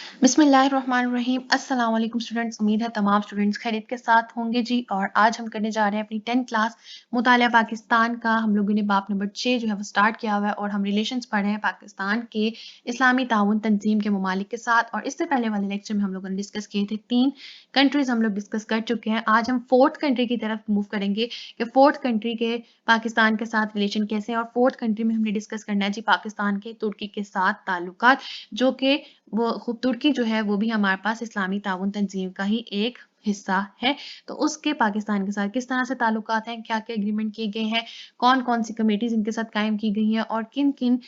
बिस्मिल्लाहिर्रहमानिर्रहीम। अस्सलाम वालेकुम स्टूडेंट्स। उम्मीद है तमाम स्टूडेंट्स खैरियत के साथ होंगे जी। और आज हम करने जा रहे हैं अपनी 10th क्लास मुतालिया पाकिस्तान का। हम लोगों ने बाप नंबर 6 जो है वो स्टार्ट किया हुआ है और हम रिलेशंस पढ़े हैं पाकिस्तान के इस्लामी ताउन तंजीम के ममालिक के साथ। और इससे पहले वाले लेक्चर में हम लोगों ने डिस्कस किए थे 3 कंट्रीज हम लोग डिस्कस कर चुके हैं। आज हम 4th कंट्री की तरफ मूव करेंगे कि 4th कंट्री के पाकिस्तान के साथ रिलेशन कैसे हैं। और 4th कंट्री में हमने डिस्कस करना है जी पाकिस्तान के तुर्की के साथ ताल्लुकात, जो कि वो खूब तुर्की जो है वो भी हमारे पास इस्लामी ताउन तंजीम का ही एक हिस्सा है। तो उसके पाकिस्तान के साथ किस तरह से ताल्लुकात हैं, क्या क्या एग्रीमेंट किए गए हैं, कौन कौन सी कमेटीज इनके साथ कायम की गई हैं और किन किन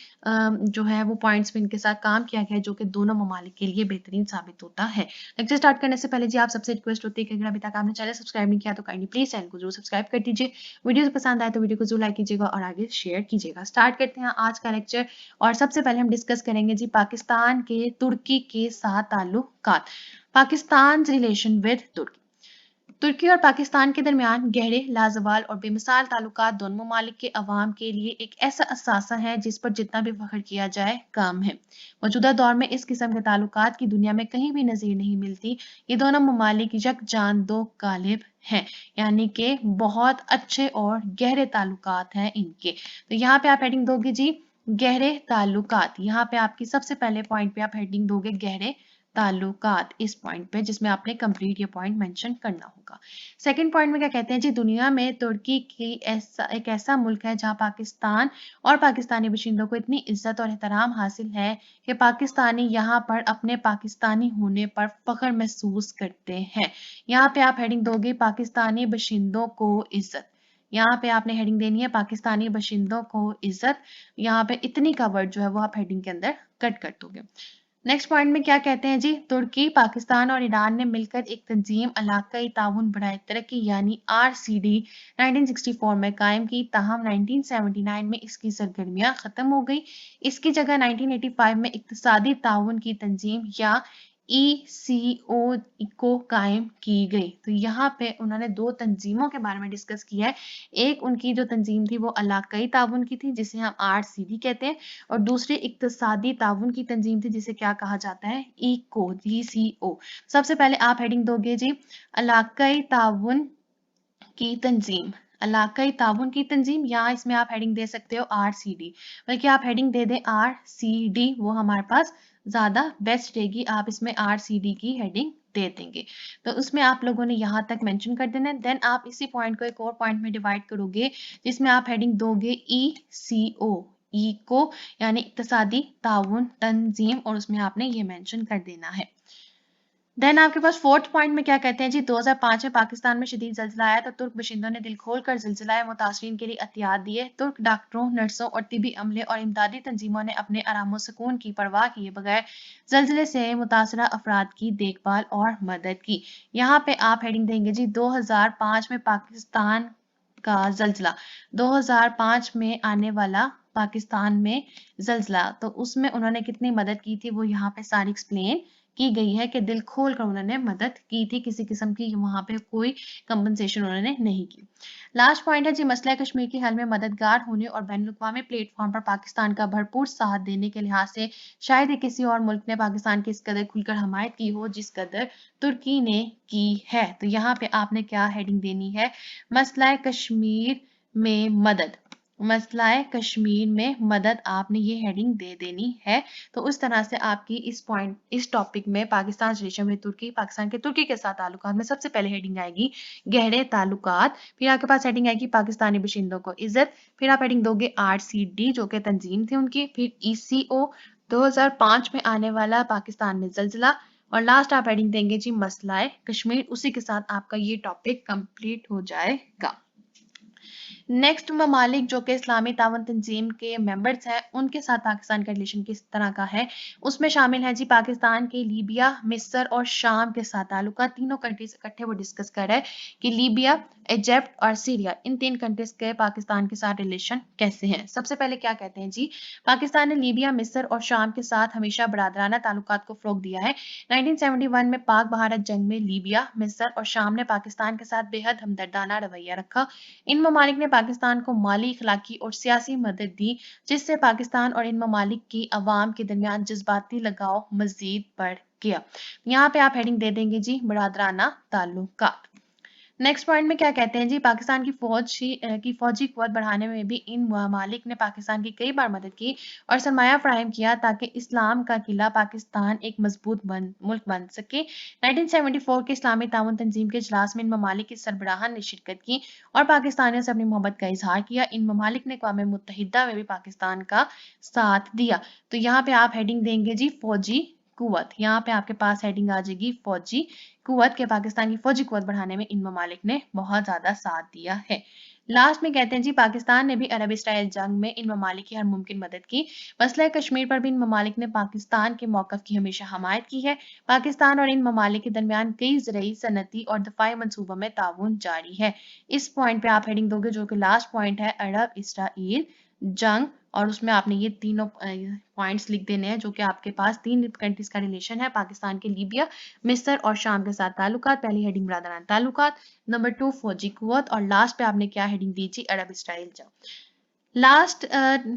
जो है वो पॉइंट्स पे इनके साथ काम किया गया है, जो कि दोनों ममालिक के लिए बेहतरीन साबित होता है। लेक्चर स्टार्ट करने से पहले जी आप सबसे रिक्वेस्ट होती है कि अगर अभी तक आपने चैनल सब्सक्राइब नहीं किया तो काइंडली प्लीज चैनल को जरूर सब्सक्राइब कर दीजिए। वीडियो पसंद आए तो वीडियो को जरूर लाइक कीजिएगा और आगे शेयर कीजिएगा। स्टार्ट करते हैं आज का लेक्चर। और सबसे पहले हम डिस्कस करेंगे जी पाकिस्तान के तुर्की के साथ ताल्लुकात। पाकिस्तान रिलेशन विद तुर्की। तुर्की और पाकिस्तान के दरमियान गहरे, लाजवाल और बेमिसाल ताल्लुकात दोनों ममालिक के अवाम के लिए एक ऐसा असासा है जिस पर जितना भी फख्र किया जाए कम है। मौजूदा दौर में इस किस्म के ताल्लुकात की दुनिया में कहीं भी नज़ीर नहीं मिलती। ये दोनों ममालिक यकजान दो गालिब हैं, यानी कि बहुत अच्छे और गहरे ताल्लुकात हैं इनके। तो यहाँ पे आप हेडिंग दोगे जी गहरे ताल्लुकात। यहाँ पे आपकी सबसे पहले पॉइंट पे आप हेडिंग दोगे गहरे ताल्लुकात, इस पॉइंट पे जिसमें आपने कंप्लीट ये पॉइंट मेंशन करना होगा। सेकंड पॉइंट में क्या कहते हैं जी, दुनिया में तुर्की की एक ऐसा मुल्क है जहां पाकिस्तान और पाकिस्तानी बशिंदों को इतनी इज्जत और एहतराम हासिल है कि पाकिस्तानी यहाँ पर अपने पाकिस्तानी होने पर फख्र महसूस करते हैं। यहाँ पे आप हेडिंग दोगे पाकिस्तानी बशिंदों को इज्जत। यहाँ पे आपने हेडिंग देनी है पाकिस्तानी बशिंदों को इज्जत। यहाँ पे इतनी का वर्ड जो है वो आप हेडिंग के अंदर कट कर दोगे। नेक्स्ट पॉइंट में क्या कहते हैं जी, तुर्की, पाकिस्तान और ईरान ने मिलकर एक तंजीम इलाकाई ताउन बराए तरक्की यानी RCD 1964 में कायम की। ताहम 1979 में इसकी सरगर्मियां खत्म हो गई। इसकी जगह 1985 में इक्तिसादी ताउन की तंजीम या ECO को कायम की गई। तो यहाँ पे उन्होंने 2 तंजीमों के बारे में डिस्कस किया है। एक उनकी जो तंजीम थी वो इलाकाई ताउन की थी जिसे हम RCD कहते हैं, और दूसरी इक्तिसादी ताउन की तंजीम थी जिसे क्या कहा जाता है, ECO। सबसे पहले आप हेडिंग दोगे जी इलाकाई ताउन की तंजीम। इलाकाई ताउन की तंजीम, या इसमें आप हेडिंग दे सकते हो RCD, बल्कि आप हेडिंग दे दें RCD, वो हमारे पास ज्यादा बेस्ट रहेगी। आप इसमें RCD की हेडिंग दे देंगे। तो उसमें आप लोगों ने यहाँ तक मेंशन कर देना है। देन आप इसी पॉइंट को एक और पॉइंट में डिवाइड करोगे जिसमें आप हेडिंग दोगे ECO, को यानी इक्तिसादी ताउन तंजीम, और उसमें आपने ये मेंशन कर देना है। देन आपके पास फोर्थ पॉइंट में क्या कहते हैं जी, 2005 में पाकिस्तान में शदीद जल्जिला आया तो तुर्क बशिंदों ने दिल खोल कर जल्जिला मुतासरीन के लिए एहतियात दिए। तुर्क डॉक्टरों, नर्सों और तिबी अमले और इमदादी तंजीमों ने अपने आराम सुकून की परवाह किए बगैर जल्जिले से मुतासरा अफराद की देखभाल और मदद की। यहाँ पे आप हेडिंग देंगे जी 2005 में पाकिस्तान का जल्जिला, 2005 में आने वाला पाकिस्तान में जल्जिला, तो उसमें उन्होंने कितनी मदद की थी वो यहाँ पे सारी एक्सप्लेन की गई है कि दिल खोल कर उन्होंने मदद की थी, किसी किस्म की वहां पे कोई कंपनसेशन उन्होंने नहीं की। लास्ट पॉइंट है जी मसला कश्मीर के हल में मददगार होने और बैनुल-अक़वामी प्लेटफॉर्म पर पाकिस्तान का भरपूर साथ देने के लिहाज से शायद ही किसी और मुल्क ने पाकिस्तान की इस कदर खुलकर हमायत की हो जिस कदर तुर्की ने की है। तो यहाँ पे आपने क्या हेडिंग देनी है, मसला कश्मीर में मदद। मसला कश्मीर में मदद आपने ये हेडिंग दे देनी है। तो उस तरह से आपकी इस टॉपिक में पाकिस्तान रिलेशन में तुर्की, पाकिस्तान के तुर्की के साथ ताल्लुकात में सबसे पहले हेडिंग आएगी गहरे ताल्लुकात, फिर आपके पास हेडिंग आएगी पाकिस्तानी बशिंदों को इज्जत, फिर आप हेडिंग दोगे RCD जो कि तंजीम थी उनकी, फिर ECO 2005 में आने वाला पाकिस्तान में जल्जिला, और लास्ट आप हेडिंग देंगे जी मसला कश्मीर। उसी के साथ आपका ये टॉपिक कंप्लीट हो जाएगा। नेक्स्ट ममालिक जो कि इस्लामी ताउन तंजीम के मेंबर्स हैं उनके साथ पाकिस्तान का रिलेशन किस तरह का है, उसमें शामिल है जी पाकिस्तान के लीबिया, मिस्र और शाम के साथ ताल्लुकात। तीनों कंट्रीज इकट्ठे वो डिस्कस कर रहे हैं कि लीबिया, इजिप्ट और सीरिया, इन 3 कंट्रीज के पाकिस्तान के साथ रिलेशन कैसे हैं। सबसे पहले क्या कहते हैं जी, पाकिस्तान ने लीबिया, मिस्र और शाम के साथ हमेशा बरादराना ताल्लुकात को फरोग दिया है। 1971 में पाक भारत जंग में लीबिया, मिस्र और शाम ने पाकिस्तान के साथ बेहद हमदर्दाना रवैया रखा। इन ममालिक ने पाकिस्तान को माली, इखलाकी और सियासी मदद दी, जिससे पाकिस्तान और इन ममालिक की अवाम के दरमियान जज्बाती लगाव मजीद बढ़ किया। यहाँ पे आप हेडिंग दे देंगे जी बरादराना ताल्लुकात। नेक्स्ट पॉइंट में क्या कहते हैं जी, पाकिस्तान की फौजी कुव्वत बढ़ाने में भी इन ममालिक ने पाकिस्तान की कई बार मदद की और सरमाया फराहम किया ताकि इस्लाम का किला पाकिस्तान एक मजबूत मुल्क बन सके। 1974 के इस्लामी ताउन तंजीम के इजलास में इन ममालिक की सरबराहान ने शिरकत की और पाकिस्तानियों से अपनी मोहब्बत का इजहार किया। इन ममालिक ने अक़वाम मुत्तहिदा में भी पाकिस्तान का साथ दिया। तो यहाँ पे आप हेडिंग देंगे जी फौजी कुव्वत। यहाँ पे आपके पास हेडिंग आ जाएगी फौजी कुव्वत के, पाकिस्तान की फौजी कुव्वत बढ़ाने में इन ममालिक ने बहुत ज्यादा साथ दिया है। लास्ट में कहते हैं जी, पाकिस्तान ने भी अरब इसराइल जंग में इन ममालिक की हर मुमकिन मदद की। मसला कश्मीर पर भी इन ममालिक ने पाकिस्तान के मौकफ की हमेशा हमायत की है। पाकिस्तान और इन ममालिक के दरमियान कई ज़रई, सनती और दफाई मनसूबों में ताउन जारी है। इस पॉइंट पे आप हेडिंग दोगे जो कि लास्ट पॉइंट है अरब इसराइल जंग, और उसमें आपने ये तीनों पॉइंट्स लिख देने हैं जो कि आपके पास तीन कंट्रीज का रिलेशन है, पाकिस्तान के लीबिया, मिस्र और शाम के साथ ताल्लुकात। पहली हेडिंग बरादराना ताल्लुकात, नंबर 2 फौजी कुव्वत, और लास्ट पे आपने क्या हेडिंग दी जी अरब इसराइल जंग। लास्ट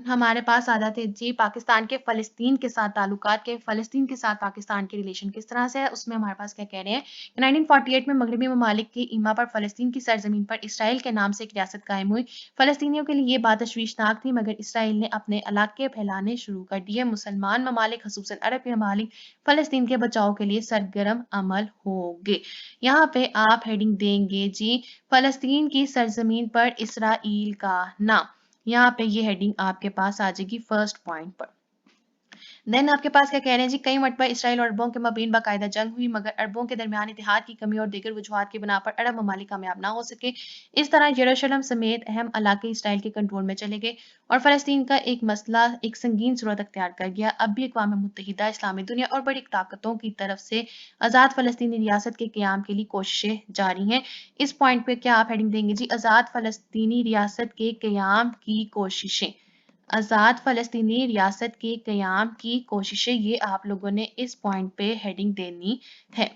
हमारे पास आ जाते हैं जी पाकिस्तान के फ़लस्तीन के साथ ताल्लुकात के। फ़लस्तीन के साथ पाकिस्तान के रिलेशन किस तरह से है, उसमें हमारे पास क्या कह रहे हैं कि 1948 में मगरबी ममालिक के ईमा पर फ़लस्तीन की सरजमीन पर इसराइल के नाम से एक रियासत कायम हुई। फ़लस्तीनियों के लिए ये बात तशवीशनाक थी, मगर इसराइल ने अपने इलाके फैलाने शुरू कर दिए। मुसलमान ममालिक खसूसन अरब के ममालिक फ़लस्तीन के बचाव के लिए सरगर्म अमल होंगे। यहाँ पे आप हेडिंग देंगे जी फ़लस्तीन की सरजमीन पर इसराइल का नाम। यहाँ पे ये हेडिंग आपके पास आ जाएगी फर्स्ट पॉइंट पर। देन आपके पास क्या कह रहे हैं जी, कई मरतबा इसराइल और अरबों के मबीन बाकायदा जंग हुई, मगर अरबों के दरमियान इत्तेहाद की कमी और दीगर वजूहात की बिना पर अरब ममालिक कामयाब ना हो सके। इस तरह यरूशलेम समेत अहम इलाके इसराइल के कंट्रोल में चले गए और फ़लस्तीन का एक मसला एक संगीन सूरत अख्तियार कर गया। अब भी अक़वाम मुत्तहिदा, इस्लामी दुनिया और बड़ी ताकतों की तरफ से आज़ाद फ़लस्तीनी रियासत के क़याम के लिए कोशिशें जारी हैं। इस पॉइंट पे क्या आप हेडिंग देंगे जी आज़ाद फ़लस्तीनी रियासत के क़याम की कोशिशें। आज़ाद फ़लस्तीनी रियासत के क़याम की कोशिशें, ये आप लोगों ने इस पॉइंट पे हेडिंग देनी है।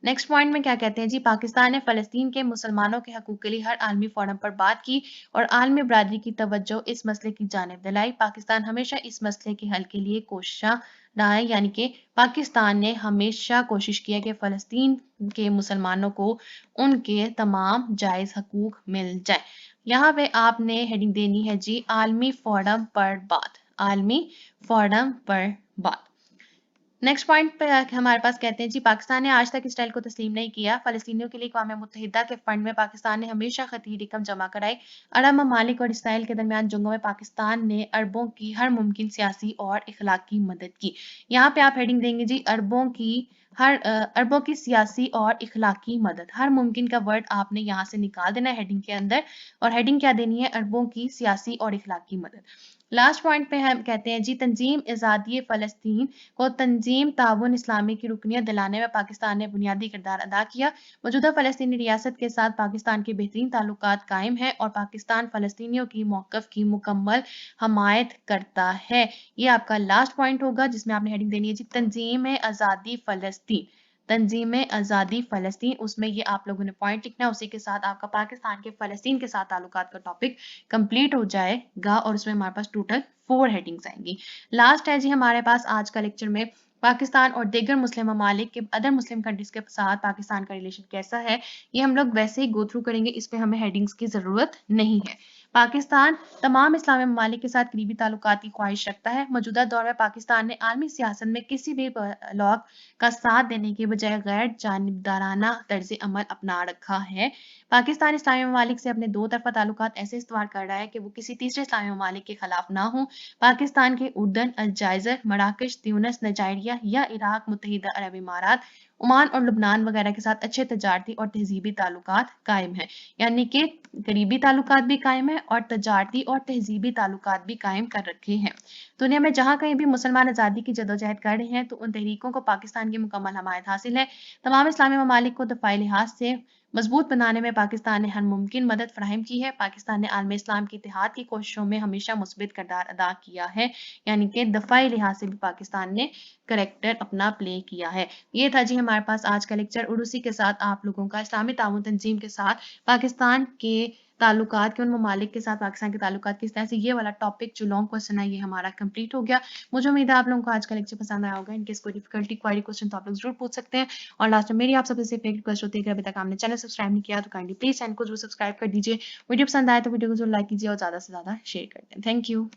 नेक्स्ट पॉइंट में क्या कहते हैं जी, पाकिस्तान ने फ़लस्तीन के मुसलमानों के हकूक़ के लिए हर आलमी फोरम पर बात की और आलमी बरादरी की तवज्जो इस मसले की जानिब दिलाई। पाकिस्तान हमेशा इस मसले के हल के लिए कोशिशां रहा है, यानी कि पाकिस्तान ने हमेशा कोशिश की है कि फ़लस्तीन के मुसलमानों को उनके तमाम जायज़ हकूक़ मिल जाए। यहाँ पे आपने हेडिंग देनी है जी आलमी फोरम पर बात, आलमी फोरम पर बात। नेक्स्ट पॉइंट पे हमारे पास कहते हैं जी, पाकिस्तान ने आज तक इसराइल को तस्लीम नहीं किया। फ़लस्तीनियों के लिए अक़वाम मुत्तहिदा के फंड में पाकिस्तान ने हमेशा खती रकम जमा कराई। अरब ममालिक और इसराइल के दरमियान जंगों में पाकिस्तान ने अरबों की हर मुमकिन सियासी और इखलाकी मदद की। यहाँ पे आप हेडिंग देंगे जी अरबों की सियासी और इखलाकी मदद। हर मुमकिन का वर्ड आपने यहाँ से निकाल देना है हेडिंग के अंदर, और हेडिंग क्या देनी है अरबों की सियासी और इखलाकी मदद। लास्ट पॉइंट पे हम कहते हैं जी, तंजीम आज़ादी फ़लस्तीन को तंजीम ताउन इस्लामी की रुकनियत दिलाने में पाकिस्तान ने बुनियादी किरदार अदा किया। मौजूदा फ़लस्तीनी रियासत के साथ पाकिस्तान के बेहतरीन ताल्लुकात कायम हैं और पाकिस्तान फ़लस्तीनियों की मौक़िफ़ की मुकम्मल हमायत करता है। ये आपका लास्ट पॉइंट होगा जिसमें आपने हेडिंग देनी है जी तंजीम आज़ादी फ़लस्तीन, तंजीम आज़ादी फ़लस्तीन। उसमें ये आप लोगों ने पॉइंट लिखना है, उसी के साथ आपका पाकिस्तान के फ़लस्तीन के साथ ताल्लुकात का टॉपिक कंप्लीट हो जाएगा और उसमें हमारे पास टोटल 4 हेडिंग्स आएंगी। लास्ट है जी हमारे पास आज का लेक्चर में पाकिस्तान और दीगर मुस्लिम ममालिक के अदर मुस्लिम कंट्रीज के साथ पाकिस्तान का रिलेशन कैसा है, ये हम लोग वैसे ही गो थ्रू करेंगे, इस पे हमें हेडिंग्स की ज़रूरत नहीं है। पाकिस्तान तमाम इस्लामी ममालिक के साथ करीबी ताल्लुकात की ख्वाहिश रखता है। मौजूदा दौर में पाकिस्तान ने आलमी सियासत में किसी भी ब्लॉक का साथ देने के बजाय गैर जानिबदाराना तर्ज अमल अपना रखा है। पाकिस्तान इस्लामी ममालिक से अपने दो तरफा ताल्लुकात ऐसे इस्तेमाल कर रहा है कि वो किसी तीसरे इस्लामी ममालिक के खिलाफ ना हो। पाकिस्तान के उर्दन, अलजाइजर, मराकश, त्यूनिस, नाइजीरिया या इराक, मुत्तहिदा अरब इमारात, ओमान और लुबनान वगैरह के साथ अच्छे तजारती और तहजीबी ताल्लुकात कायम हैं। यानी कि करीबी ताल्लुकात भी कायम है और तजारती और तहजीबी ताल्लुकात भी कायम कर रखे हैं। दुनिया में जहाँ कहीं भी मुसलमान आज़ादी की जदोजहद कर रहे हैं तो उन तहरीकों को पाकिस्तान की मुकम्मल हमायत हासिल है। तमाम इस्लामी ममालिक को दफ़ाई लिहाज से मजबूत बनाने में पाकिस्तान ने हर मुमकिन मदद फराहम की है। पाकिस्तान ने आलम इस्लाम की इत्तेहाद की कोशिशों में हमेशा मुस्बित किरदार अदा किया है, यानी कि दफ़ाई लिहाज से भी पाकिस्तान ने करैक्टर अपना प्ले किया है। ये था जी हमारे पास आज का लेक्चर, और उसी के साथ आप लोगों का इस्लामी ताउन तंजीम के साथ पाकिस्तान के ताल्लुकात के उन ममालिक के साथ पाकिस्तान के ताल्लुकात किस तरह से, ये वाला टॉपिक जो लॉन्ग क्वेश्चन है ये हमारा कंप्लीट हो गया। मुझे उम्मीद है आप लोगों को आज का लेक्चर पसंद आया होगा। इनकेस कोई डिफिकल्टी क्वारी क्वेश्चन तो आप लोग जरूर पूछ सकते हैं। और लास्ट में मेरी आप सबसे एक रिक्वेस्ट होती है कि अभी तक आपने चैनल सब्सक्राइब नहीं किया तो काइंडली प्लीज चैनल को जरूर सब्सक्राइब कर दीजिए। वीडियो पसंद आए तो वीडियो को जरूर लाइक कीजिए और ज़्यादा से ज़्यादा शेयर कर दें। Thank you.